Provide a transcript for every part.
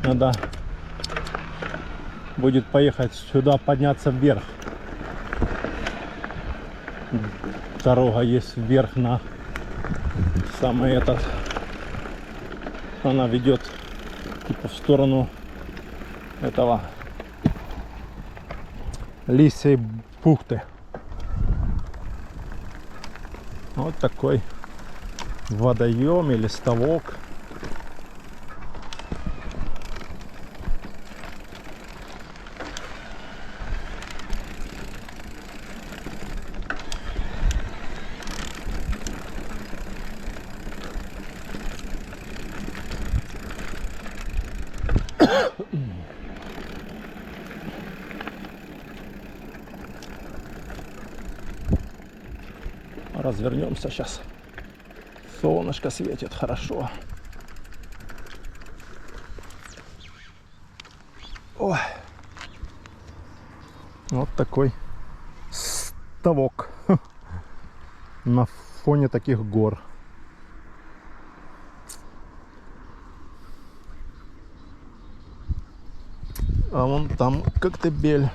Надо будет поехать сюда, подняться вверх. Дорога есть вверх на самый этот. Она ведет типа в сторону этого Лисьей бухты. Вот такой водоем или ставок. Развернемся сейчас. Солнышко светит хорошо. Ой. Вот такой ставок на фоне таких гор. А вон там Коктебель,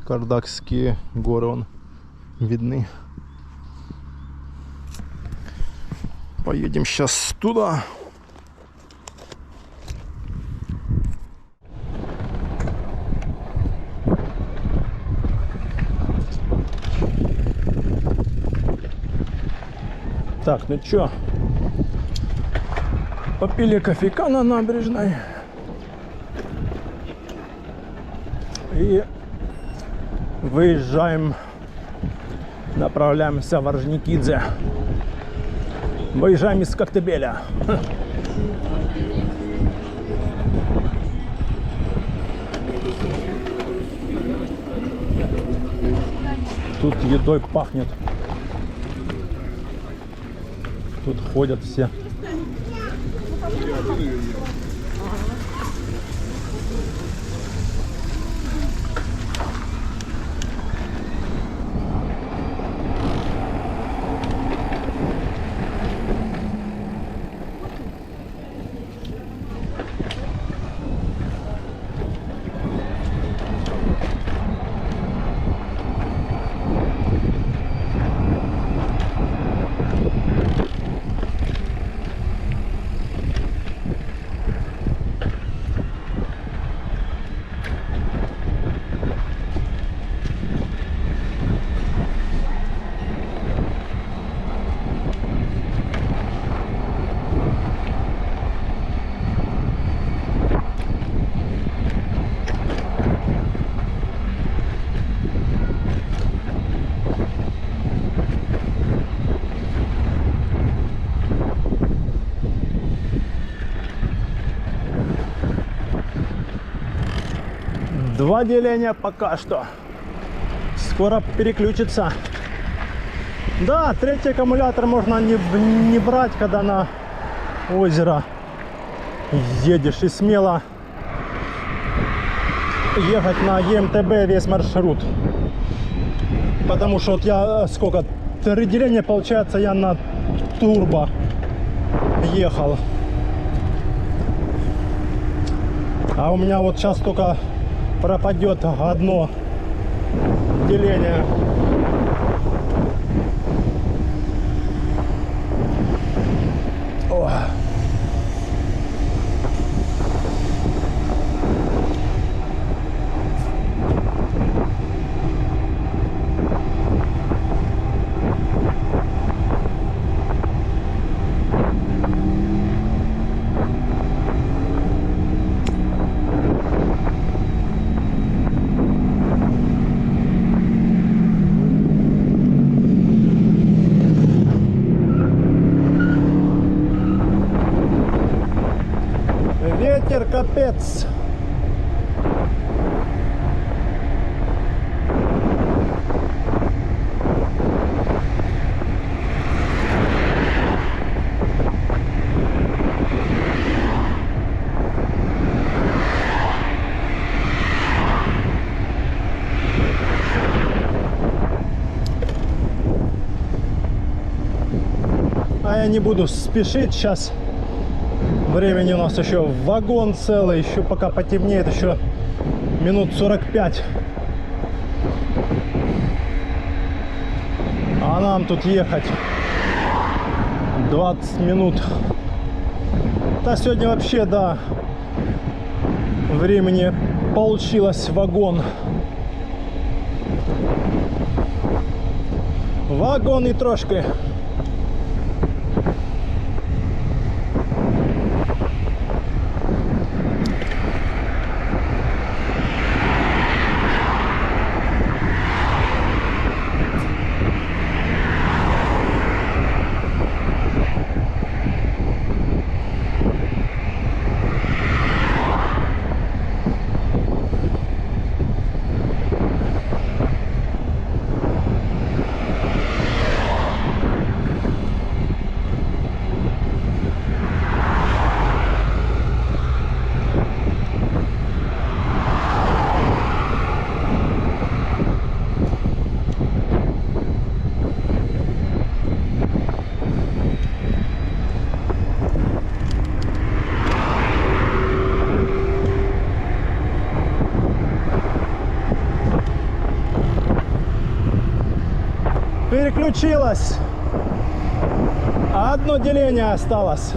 Кардакские горы вон видны. Поедем сейчас туда. Так, ну чё? Попили кофейка на набережной. И выезжаем. Направляемся в Орджоникидзе. Выезжаем из Коктебеля. Тут едой пахнет. Тут ходят все. Два деления пока что. Скоро переключится. Да, третий аккумулятор можно не брать, когда на озеро едешь, и смело ехать на ЕМТБ весь маршрут. Потому что вот я сколько? 3 деления, получается, я на турбо ехал. А у меня вот сейчас только пропадет одно деление. О. Ветер капец. А я не буду спешить сейчас. Времени у нас еще вагон целый, еще пока потемнеет, еще минут 45. А нам тут ехать 20 минут. Да сегодня вообще, да, времени получилось вагон. Вагон и трошки. Переключилась. Одно деление осталось.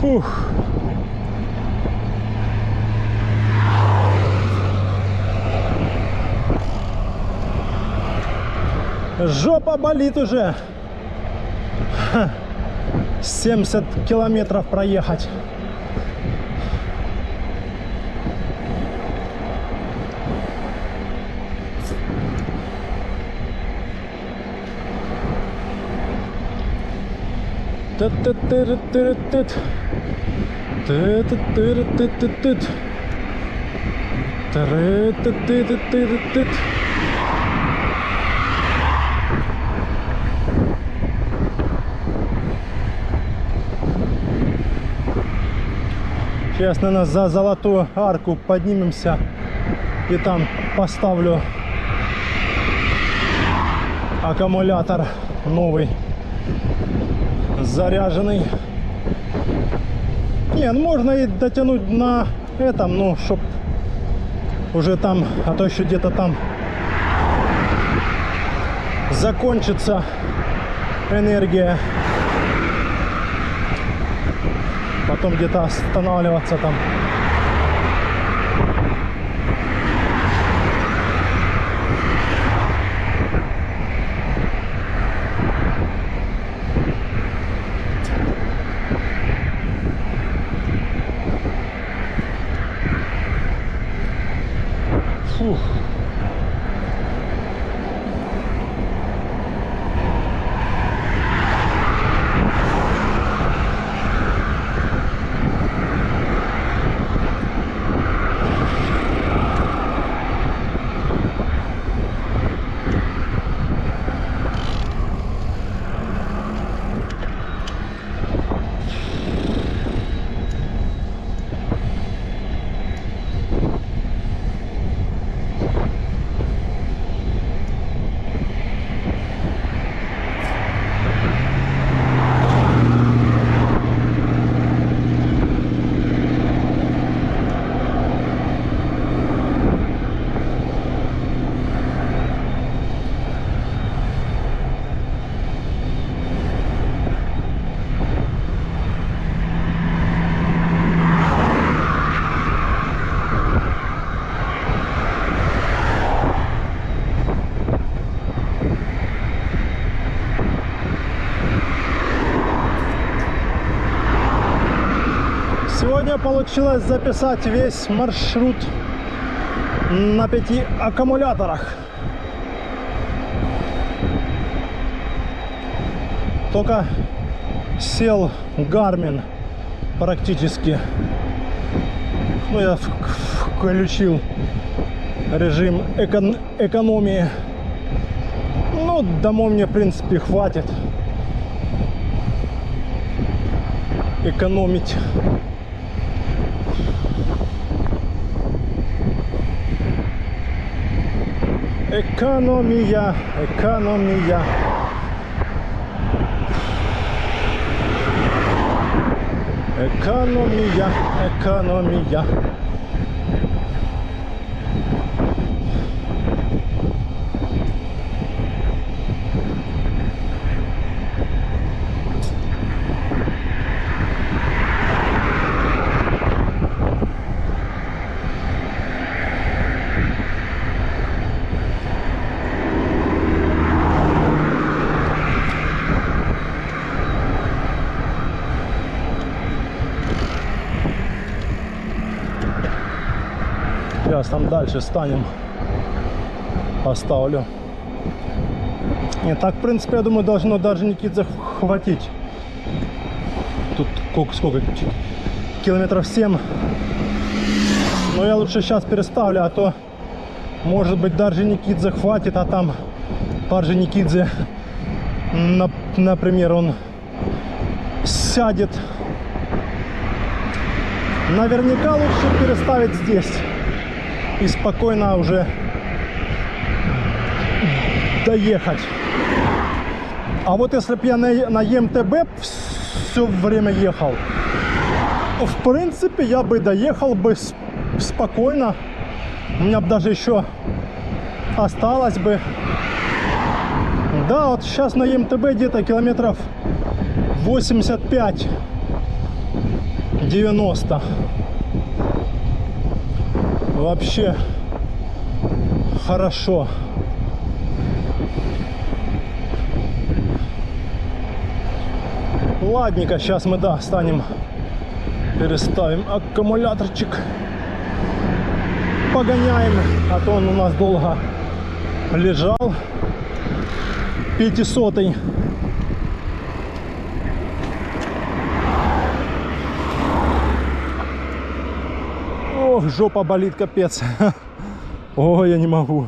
Фух. Жопа болит уже. 70 километров проехать. Сейчас, наверное, за Золотую Арку поднимемся и там поставлю аккумулятор новый, заряженный. Не, ну можно и дотянуть на этом, ну, чтоб уже там, а то еще где-то там закончится энергия. Потом где-то останавливаться там. Фух. Сегодня получилось записать весь маршрут на 5 аккумуляторах. Только сел Garmin практически. Ну, я включил режим экономии. Ну, домой мне, в принципе, хватит экономить. Экономия, экономия. Экономия, экономия. Сейчас там дальше станем, поставлю. Нет, так, в принципе, я думаю, должно даже Никит захватить. Тут сколько? Километров 7. Но я лучше сейчас переставлю, а то, может быть, даже Никит захватит, а там Паржи Никидзе, например, он сядет. Наверняка лучше переставить здесь и спокойно уже доехать. А вот если бы я на МТБ все время ехал, в принципе, я бы доехал бы спокойно. У меня бы даже еще осталось бы. Да, вот сейчас на МТБ где-то километров 85-90. Вообще хорошо. Ладненько, сейчас мы, да, станем, переставим аккумуляторчик, погоняем, а то он у нас долго лежал, 500-й. Ох, жопа болит, капец. Ой, я не могу.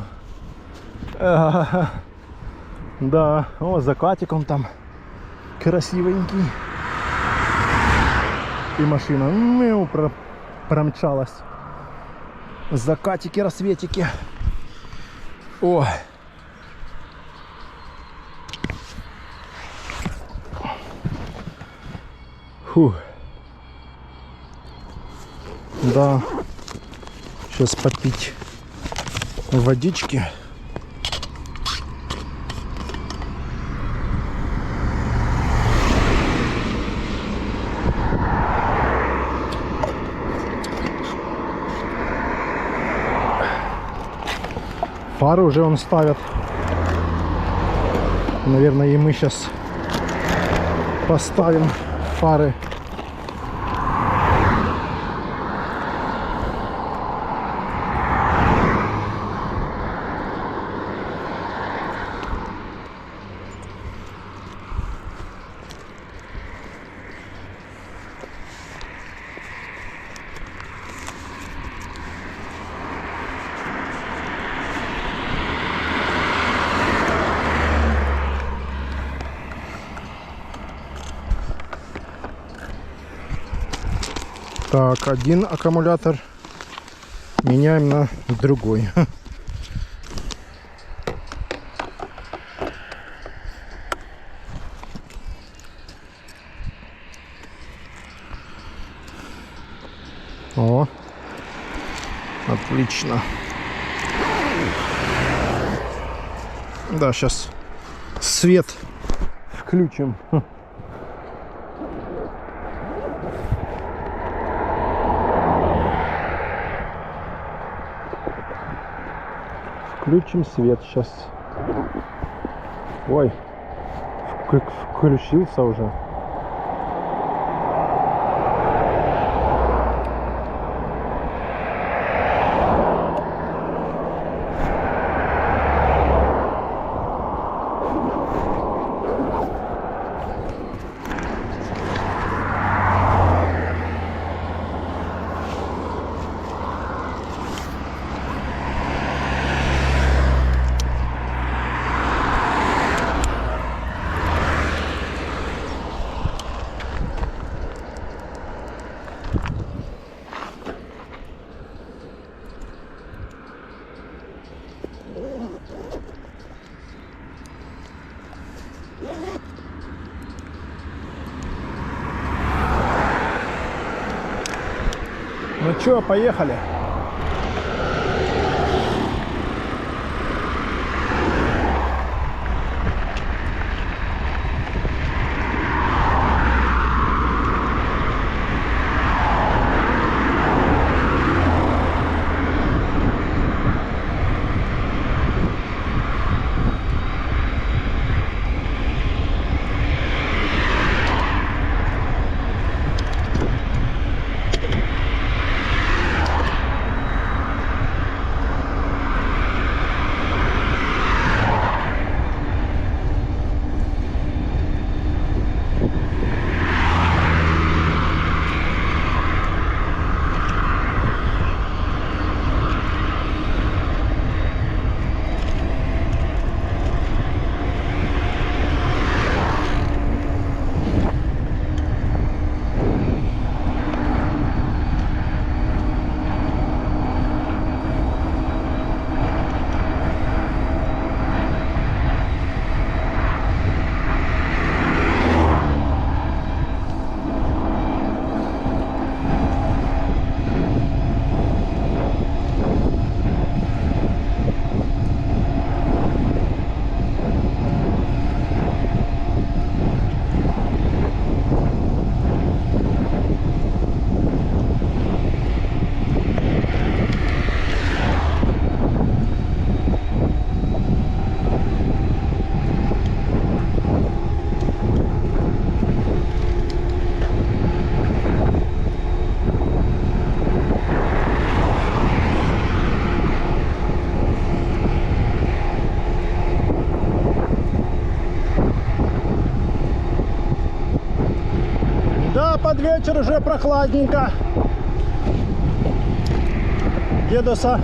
Да, о, закатиком там красивенький. И машина промчалась. Закатики, рассветики. О. Фух. Да. Сейчас попить водички. Фары уже он ставит. Наверное, и мы сейчас поставим фары. Так, один аккумулятор меняем на другой. О, отлично. Да, сейчас свет включим. Включим свет сейчас. Ой, включился уже. Ну чё, поехали. Да, под вечер уже прохладненько. Где-то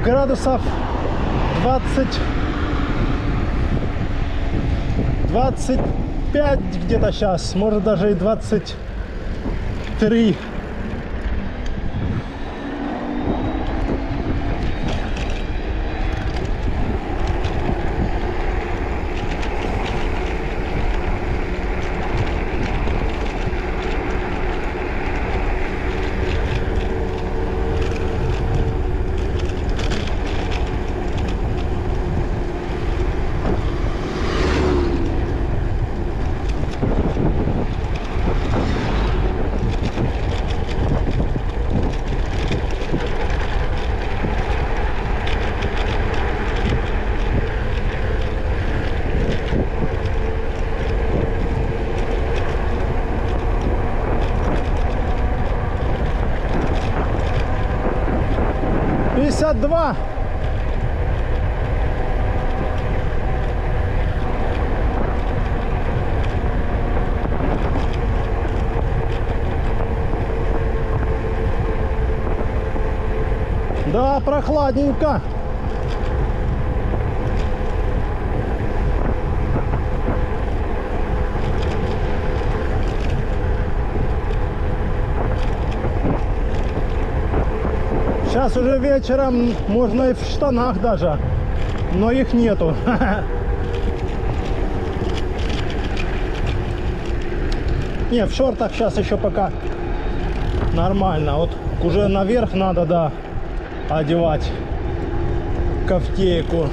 градусов 25 где-то сейчас, может даже и 23. Два. Да, прохладненько. Сейчас уже вечером можно и в штанах даже, но их нету. Не, в шортах сейчас еще пока нормально. Вот уже наверх надо, да, одевать кофтейку.